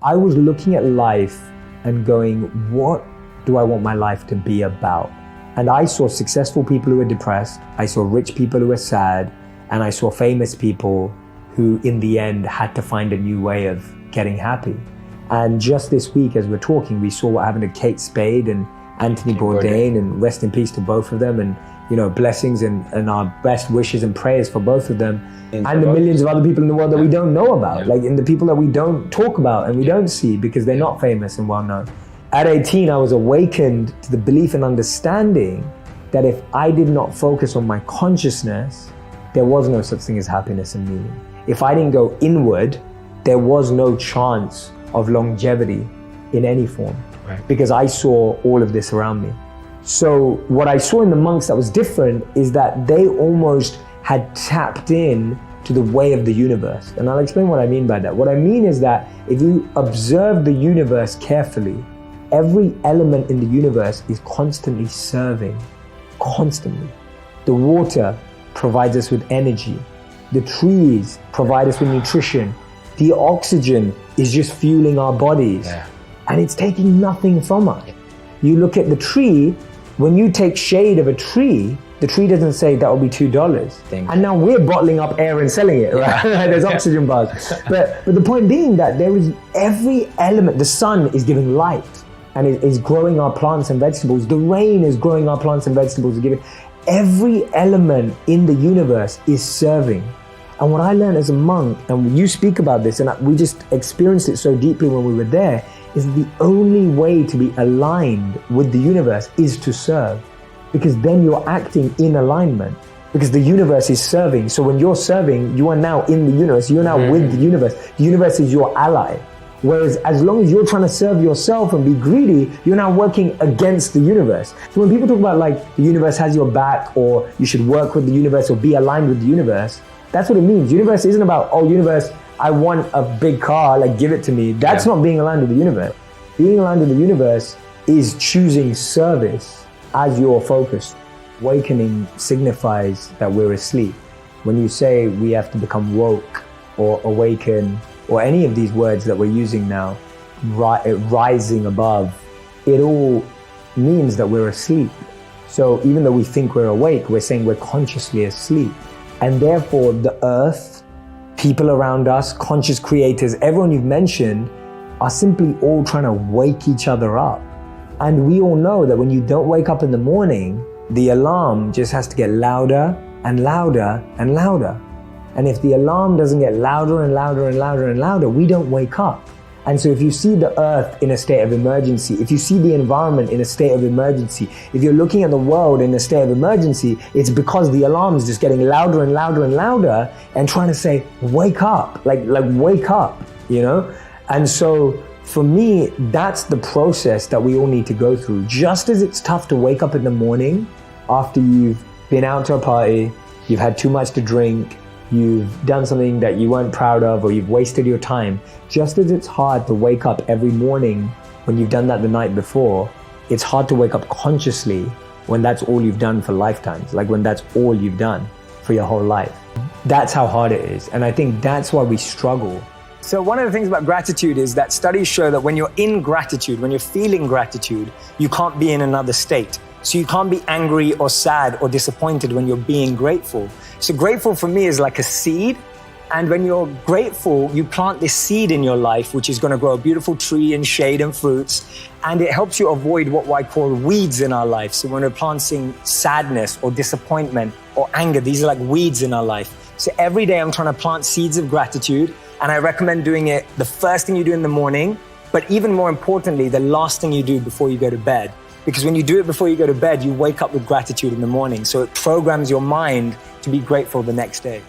I was looking at life and going, what do I want my life to be about? And I saw successful people who were depressed, I saw rich people who were sad, and I saw famous people who in the end had to find a new way of getting happy. And just this week as we're talking, we saw what happened to Kate Spade and Anthony Bourdain, and rest in peace to both of them, and blessings and our best wishes and prayers for both of them, and the millions of other people in the world that we don't know about, and the people that we don't talk about and we don't see because they're not famous and well known. At 18, I was awakened to the belief and understanding that if I did not focus on my consciousness, there was no such thing as happiness and meaning. If I didn't go inward, there was no chance of longevity in any form, because I saw all of this around me. So what I saw in the monks that was different is that they almost had tapped in to the way of the universe. And I'll explain what I mean by that. What I mean is that if you observe the universe carefully, every element in the universe is constantly serving, constantly. The water provides us with energy. The trees provide us with nutrition. The oxygen is just fueling our bodies. And it's taking nothing from us. You look at the tree, when you take shade of a tree, the tree doesn't say that will be $2. And now we're bottling up air and selling it, right? There's oxygen bars. But the point being that there is every element. The sun is giving light and it is growing our plants and vegetables. The rain is growing our plants and vegetables. Every element in the universe is serving. And what I learned as a monk, and you speak about this, and we just experienced it so deeply when we were there, is the only way to be aligned with the universe is to serve. Because then you're acting in alignment. Because the universe is serving. So when you're serving, you are now in the universe. You're now with the universe. The universe is your ally. Whereas as long as you're trying to serve yourself and be greedy, you're now working against the universe. So when people talk about the universe has your back, or you should work with the universe or be aligned with the universe, that's what it means. Universe isn't about, oh, universe, I want a big car, give it to me. That's not being aligned with the universe. Being aligned with the universe is choosing service as your focus. Awakening signifies that we're asleep. When you say we have to become woke or awaken, or any of these words that we're using now, rising above, it all means that we're asleep. So even though we think we're awake, we're saying we're consciously asleep. And therefore the earth, people around us, conscious creators, everyone you've mentioned, are simply all trying to wake each other up. And we all know that when you don't wake up in the morning, the alarm just has to get louder and louder and louder. And if the alarm doesn't get louder and louder and louder and louder, we don't wake up. And so if you see the earth in a state of emergency, if you see the environment in a state of emergency, if you're looking at the world in a state of emergency, it's because the alarm is just getting louder and louder and louder and trying to say, wake up, like wake up, And so for me, that's the process that we all need to go through. Just as it's tough to wake up in the morning after you've been out to a party, you've had too much to drink, you've done something that you weren't proud of, or you've wasted your time. Just as it's hard to wake up every morning when you've done that the night before, it's hard to wake up consciously when that's all you've done for lifetimes, when that's all you've done for your whole life. That's how hard it is. And I think that's why we struggle. So one of the things about gratitude is that studies show that when you're in gratitude, when you're feeling gratitude, you can't be in another state. So you can't be angry or sad or disappointed when you're being grateful. So grateful for me is like a seed. And when you're grateful, you plant this seed in your life, which is going to grow a beautiful tree and shade and fruits. And it helps you avoid what I call weeds in our life. So when we're planting sadness or disappointment or anger, these are like weeds in our life. So every day I'm trying to plant seeds of gratitude. And I recommend doing it the first thing you do in the morning, but even more importantly, the last thing you do before you go to bed. Because when you do it before you go to bed, you wake up with gratitude in the morning. So it programs your mind to be grateful the next day.